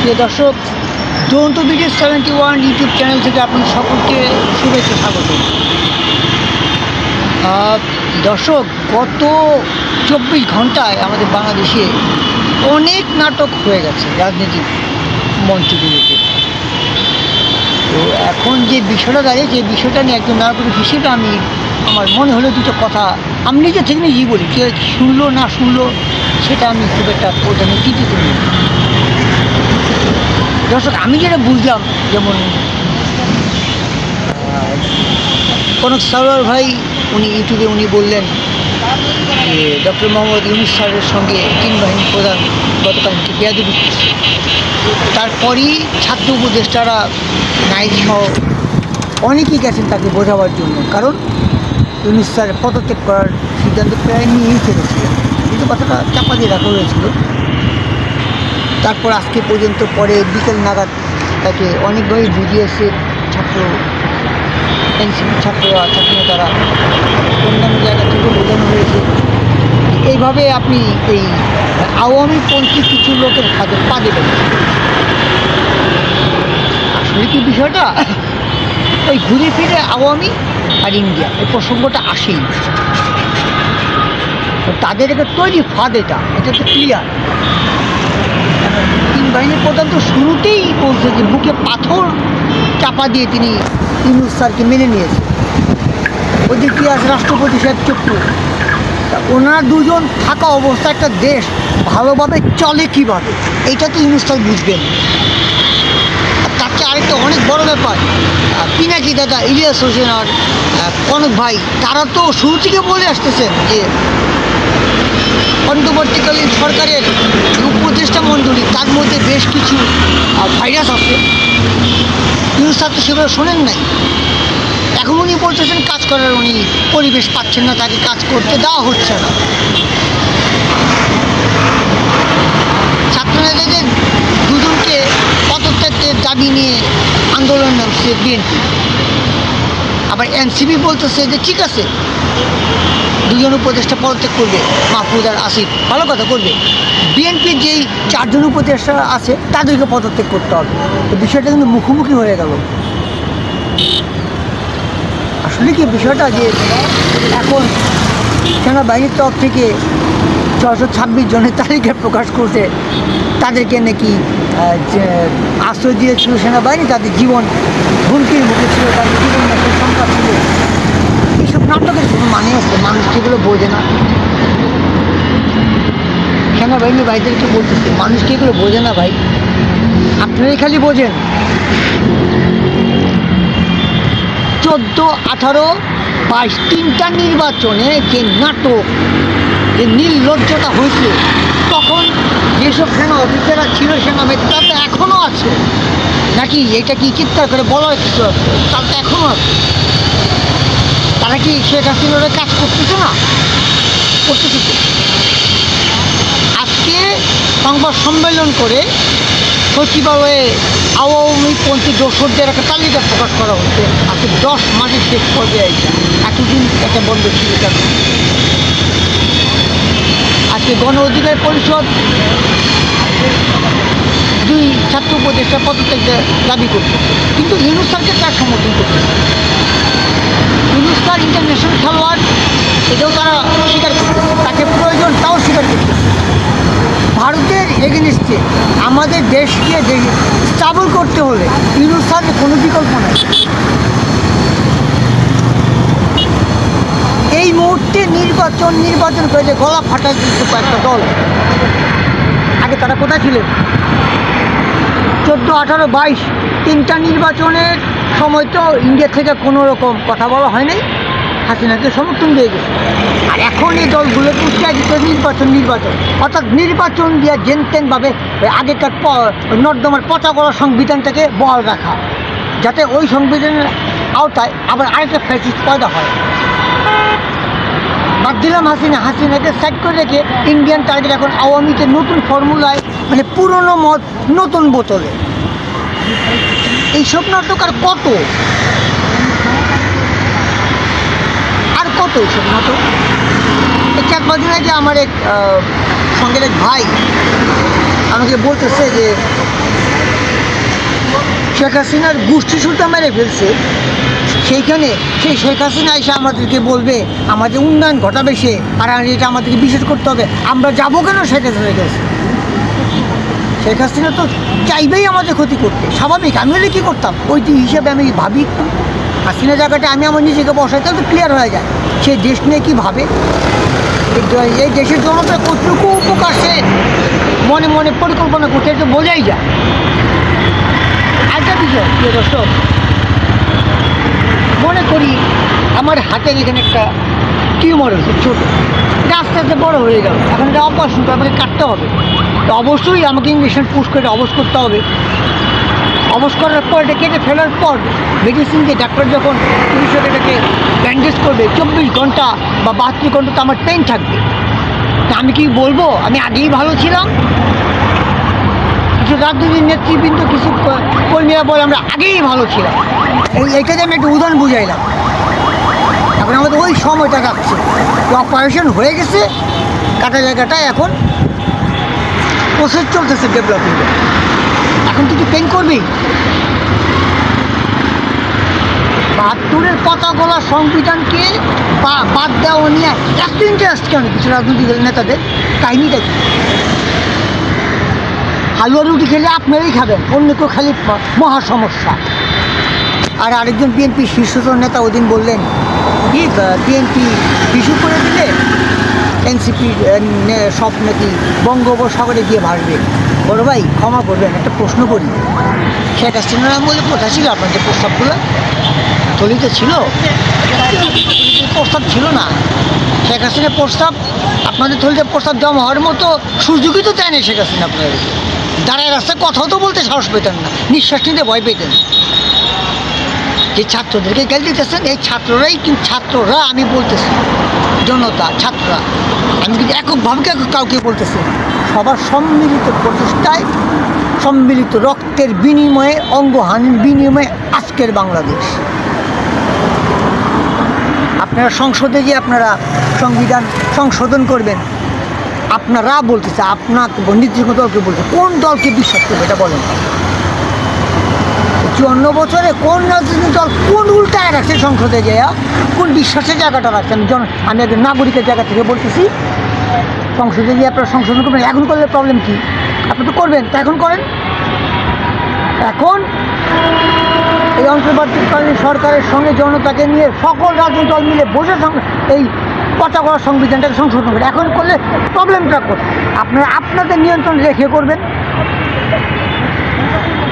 প্রিয় দর্শক, Jayanta BD 71 YouTube channel থেকে আপনাদের সকলকে শুভেচ্ছা স্বাগত। দর্শক, গত 24 ঘন্টায় আমাদের বাংলাদেশে অনেক নাটক হয়ে গেছে রাজনৈতিক মঞ্চগুলোতে। তো এখন যে বিষয়টা দাঁড়িয়ে, যে বিষয়টা নিয়ে একজন নায়কের হিসেবে আমার মনে হলো দুটো কথা আমি নিজে থেকে নিজেই বলি, কে শুনলো না শুনলো সেটা আমি খুব একটা প্রধান চিন্তিত নিই। দর্শক, আমি যেটা বুঝলাম, যেমন কনক সারোয়ার ভাই উনি ইউটিউবে বললেন যে ডক্টর মোহাম্মদ ইউনূস স্যারের সঙ্গে তিন বাহিনী প্রধান গতকালকে বেয়াদবি করছে। তারপরই ছাত্র উপদেষ্টারা নাইট সহ অনেকেই গেছেন তাকে বোঝাবার জন্য, কারণ ইউনূস স্যার পদত্যাগ করার সিদ্ধান্ত প্রায় নিয়েই ফেলেছিলেন, কিন্তু কথাটা চাপা দিয়ে রাখা হয়েছিল। তারপর আজকে পর্যন্ত পরে বিকেল নাগাদ তাকে অনেকভাবেই বুঝিয়েছে ছাত্র এনসিপি ছাত্ররা, ছাত্র নেতারা, অন্যান্য জায়গা থেকে বোঝানো হয়েছে। এইভাবে আপনি এই আওয়ামীপন্থী কিছু লোকের হাতে পা দেবেন। আসলে কি বিষয়টা ওই ঘুরে ফিরে আওয়ামী আর ইন্ডিয়া এই প্রসঙ্গটা আসেই। তাদের একটা তৈরি ফাঁদ, এটা তো ক্লিয়ার। তিন বাহিনীর প্রধান তো শুরুতেই বলছে যে বুকে পাথর চাপা দিয়ে তিনি ইউনূস স্যারকে মেনে নিয়েছে। ওদিকে আছে রাষ্ট্রপতি সাহেব চক্ষু। তা ওনারা দুজন থাকা অবস্থা একটা দেশ ভালোভাবে চলে কীভাবে, এইটা তো ইউনূস স্যার বুঝবেন। আর তার চেয়ে আরেকটা অনেক বড় ব্যাপার, পিনাকি দাদা, ইলিয়াস হোসেন আর কনক ভাই, তারা তো শুরু থেকে বলে আসতেছেন যে অন্তর্বর্তীকালীন সরকারের উপদেষ্টা মণ্ডলী, তার মধ্যে বেশ কিছু ভাইরাস আছে। ইউনূস স্যার তো সেভাবে শোনেন নাই। এখন উনি বলতেছেন কাজ করার উনি পরিবেশ পাচ্ছেন না, তাকে কাজ করতে দেওয়া হচ্ছে না। ছাত্রনেতাদের দুজনকে পদত্যাগের দাবি নিয়ে আন্দোলন নামছে বিএনপি। আবার এনসিপি বলতেছে যে ঠিক আছে, দুজন উপদেষ্টা পদত্যাগ করবে, মাহফুজ আর আসিফ, ভালো কথা করবে। বিএনপির যেই চারজন উপদেষ্টা আছে তাদেরকে পদত্যাগ করতে হবে। তো বিষয়টা কিন্তু মুখোমুখি হয়ে গেল। আসলে কি বিষয়টা যে এখন সেনাবাহিনীর তরফ থেকে 626 জনের তালিকা প্রকাশ করছে, তাদেরকে নাকি আশ্রয় দিয়েছিল সেনাবাহিনী, তাদের জীবন হুমকির মুখে ছিল, তাদের জীবন নাকি সংখ্যা ছিল। এইসব নাটকের কোনো মানে আছে? মানুষ যেগুলো বোঝে না, সেনাবাহিনী ভাইদেরকে বলতেছে মানুষকে এগুলো বোঝে না ভাই, আপনারাই খালি বোঝেন। 14, 18, 22 তিনটা নির্বাচনে যে নাটক, যে নির্লজ্জতা হয়েছে, তখন যেসব সেনা অফিসাররা ছিল, সেনা তারা তো এখনও আছে নাকি? এটা কি চিৎকার করে বলা কিছু আছে? তারা তো এখনও আছে। তারা কি শেখ হাসিনার কাজ করতেছে না? করতেছে তো। আজকে সংবাদ সম্মেলন করে সচিবালয়ে আওয়ামীপন্থী দোসরদের একটা তালিকা প্রকাশ করা হচ্ছে। আজকে 10 মাসের শেষ পর্যায়ে এতদিন একটা বন্ধ ছিল কেন? আজকে গণ অধিকার পরিষদ 2 ছাত্র উপদেষ্টা পদত্যাগ দাবি করতেছে, কিন্তু ইউনূস স্যারকে তার সমর্থন করতেছে। ইউনূস স্যার ইন্টারন্যাশনাল খেলোয়াড়, এটাও তারা স্বীকার করতেছে, তাকে প্রয়োজন তাও স্বীকার করতেছে। ভারতের এগেনিস্টে আমাদের দেশকে স্টেবল করতে হলে ইউনূস স্যারের কোনো বিকল্প নেই। এই মুহূর্তে নির্বাচন করে যে গলা ফাটাই দিচ্ছে কয়েকটা দল, আগে তারা কোথায় ছিলেন? 14, 18, 22 তিনটা নির্বাচনের সময় তো ইন্ডিয়া থেকে কোনো রকম কথা বলা হয় নাই, হাসিনাকে সমর্থন দিয়ে গেছে। আর এখন এই দলগুলো উৎসাহিত নির্বাচন, অর্থাৎ নির্বাচন দিয়ে জেনতেনভাবে আগেকার নর্দমার পচা করা সংবিধানটাকে বহাল রাখা, যাতে ওই সংবিধানের আওতায় আবার আরেকটা ফ্যাসিস্ট পয়দা হয়। বাদ দিলাম হাসিনাকে সাইড করে রেখে ইন্ডিয়ান টার্গেট এখন আওয়ামীকে নতুন ফর্মুলায়, মানে পুরনো মত নতুন বোতলে। এইসব নাটক আর কত এইসব নাটক? এই 4-5 দিন আগে আমার এক সঙ্গের এক ভাই আমাকে বলতেছে যে শেখ হাসিনার গোষ্ঠী সুতা মেরে ফেলছে, সেইখানে সেই শেখ হাসিনা এসে আমাদেরকে বলবে আমাদের উন্নয়ন ঘটাবে সে, আর এটা আমাদেরকে বিশ্বাস করতে হবে। আমরা যাবো কেন শেখ হাসিনার কাছে? শেখ হাসিনা তো চাইবেই আমাদের ক্ষতি করতে, স্বাভাবিক। আমি হলে কী করতাম ওইটি হিসেবে আমি ভাবি একটু। হাসিনা জায়গাটা আমি আমার নিজেকে বসাই, তাহলে তো ক্লিয়ার হয়ে যায় সে দেশ নিয়ে কী ভাবে, এই দেশের জনতা কতটুকু উপকার সে মনে মনে পরিকল্পনা করতে, এটা বোঝাই যায়। আরেকটা বিষয় প্রিয় দর্শক, মনে করি আমার হাতের এখানে একটা টিউমার হয়েছে ছোটো, আস্তে আস্তে বড়ো হয়ে গেল, এখন এটা অপারেশন করে আমাকে কাটতে হবে। তো অবশ্যই আমাকে ইঞ্জেকশন পুশ করে অবশ করতে হবে। অবশ করার পর এটা কেটে ফেলার পর মেডিসিন দিয়ে ডাক্তার যখন চিকিৎসক এটাকে ব্যান্ডেজ করবে 24 ঘন্টা বা 32 ঘন্টা তো আমার পেন থাকবে। তা আমি কি বলবো আমি আগেই ভালো ছিলাম? কিছু রাজনৈতিক নেতৃবৃন্দ, কিছু কর্মীরা বলে আমরা আগেই ভালো ছিলাম। এইটাতে আমি একটা উদাহরণ বুঝাইলাম। এখন আমাদের ওই সময়টা কাটছে, অপারেশন হয়ে গেছে, কাটা জায়গাটা এখন প্রসেস চলতেছে ডেভেলপমেন্ট। এখন কিছু পেন করবেই। 72-এর পতাকা সংবিধানকে বাদ দেওয়া নিয়ে এত ইন্টারেস্ট কেন কিছু রাজনৈতিক নেতাদের? কাহিনিটা কি? হালুয়া রুটি খেলে আপনারাই খাবেন, অন্য কেউ খালি মহা সমস্যা। আর আরেকজন বিএনপি শীর্ষস্থানীয় নেতা ওদিন বললেন কি বিএনপি ইস্যু করে দিলে এনসিপি সব নাকি বঙ্গোপসাগরে গিয়ে ভাসবে। বড় ভাই ক্ষমা করবেন, একটা প্রশ্ন করি, শেখ হাসিনার বলে কথা ছিল আপনাদের প্রস্তাবগুলো? থলিতে ছিল? প্রস্তাব ছিল না। শেখ হাসিনার প্রস্তাব আপনাদের থলিতে প্রস্তাব জমা হওয়ার মতো সুযোগই তো চায় না শেখ হাসিনা। আপনাদের দাঁড়ায় রাস্তায় কথাও তো বলতে সাহস পেতেন না, নিঃশ্বাস নিতে ভয় পেতেন। যে ছাত্রদেরকে গেল দিতেছেন, এই ছাত্ররাই কিন্তু ছাত্ররা, আমি বলতেছি জনতা ছাত্ররা, আমি কিন্তু এককভাবে কাউকে বলতেছি না, সবার সম্মিলিত প্রচেষ্টায়, সম্মিলিত রক্তের বিনিময়ে, অঙ্গহানির বিনিময়ে আজকের বাংলাদেশ। আপনারা সংসদে গিয়ে আপনারা সংবিধান সংশোধন করবেন, আপনারা বলতেছে, আপনাকে নির্দিষ্ট দলকে বলছে, কোন দলকে বিশ্বাস করবে এটা বলেন? 54 বছরে কোন রাজনৈতিক দল কোন উল্টায় রাখছে সংসদে গিয়ে, কোন বিশ্বাসের জায়গাটা রাখছে? আমি একজন নাগরিকের জায়গা থেকে বলতেছি, সংসদে গিয়ে আপনারা সংশোধন করবেন। এখন করলে প্রবলেম কি? আপনি তো করবেন, তা এখন করেন। এখন এই অন্তর্বর্তীকালীন সরকারের সঙ্গে জনতাকে নিয়ে সকল রাজনৈতিক দল মিলে বসে এই পতাকা সংবিধানটাকে সংশোধন করে এখন করলে প্রবলেমটা কোথায়? আপনারা আপনাদের নিয়ন্ত্রণ রেখে করবেন।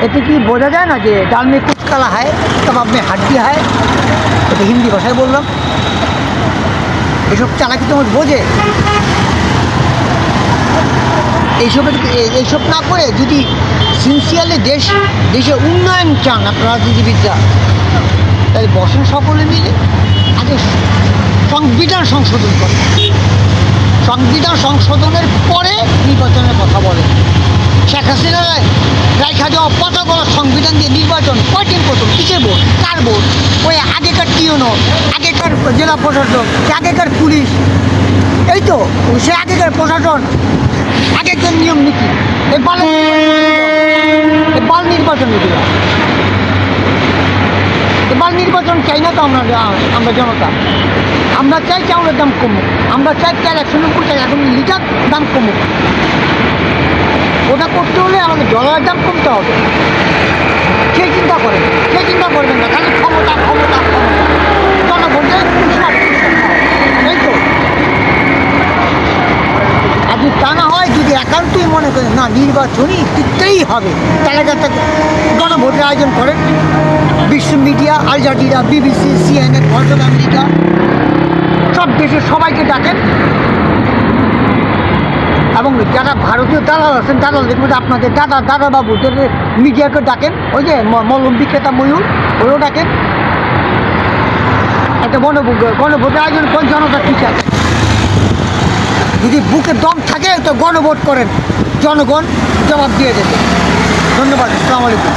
এতে কি বোঝা যায় না যে ডাল মে কুচ কালা হয় কাবাব মে হাড্ডি হয়? এটা হিন্দি ভাষায় বললাম। এসব চালাকি তোমার বোঝে? এইসব না করে যদি সিনসিয়ারলি দেশে উন্নয়ন চান আপনারা রাজনীতিবিদরা, তাই বসেন সকলে মিলে, আগে সংবিধান সংশোধন করেন, সংবিধান সংশোধনের পরে নির্বাচনের কথা বলেন। শেখ হাসিনা রাইখা দেওয়া পতাকা সংবিধান দিয়ে নির্বাচন কয়দিন প্রথম? কিসের ভোট? কার ভোট? ওই আগেকার টিউনো, আগেকার জেলা প্রশাসক, আগেকার পুলিশ, এই তো সে আগেকার প্রশাসন, আগেকার নিয়ম নীতি, এই বাল নির্বাচন এগুলো। বাল নির্বাচন চাই না তো আমরা জনতা। আমরা চাই চাউলের দাম কমুক, আমরা চাই তেল 190 টাকা এখন লিটার দাম কমুক। ওটা করতে হলে আমাদের ডলারের দাম কমতে হবে। সেই চিন্তা করবেন না, খালি ক্ষমতা ক্ষমতা ক্ষমতা, জনগণের এই তো। আর যদি তা না হয়, যদি একান্তই মনে করেন না নির্বাচনই জিততেই হবে, তাহলে একটা গণভোটের আয়োজন করেন। বিশ্ব media, Al Jazeera, BBC, CNN, Voice of America, সব দেশের সবাইকে ডাকেন। এবং যারা ভারতীয় দালাল আছেন, দালালদের মধ্যে আপনাদের দাদাবাবুদের মিডিয়াকে ডাকেন, ওই যে মলম বিক্রেতা ময়ূর, ওরও ডাকেন। একটা গণভোটের আয়োজন করেন, জনতা কি চায়। যদি বুকে দম থাকে তো গণভোট করেন, জনগণ জবাব দিয়ে দেবে। ধন্যবাদ, আসসালামু আলাইকুম।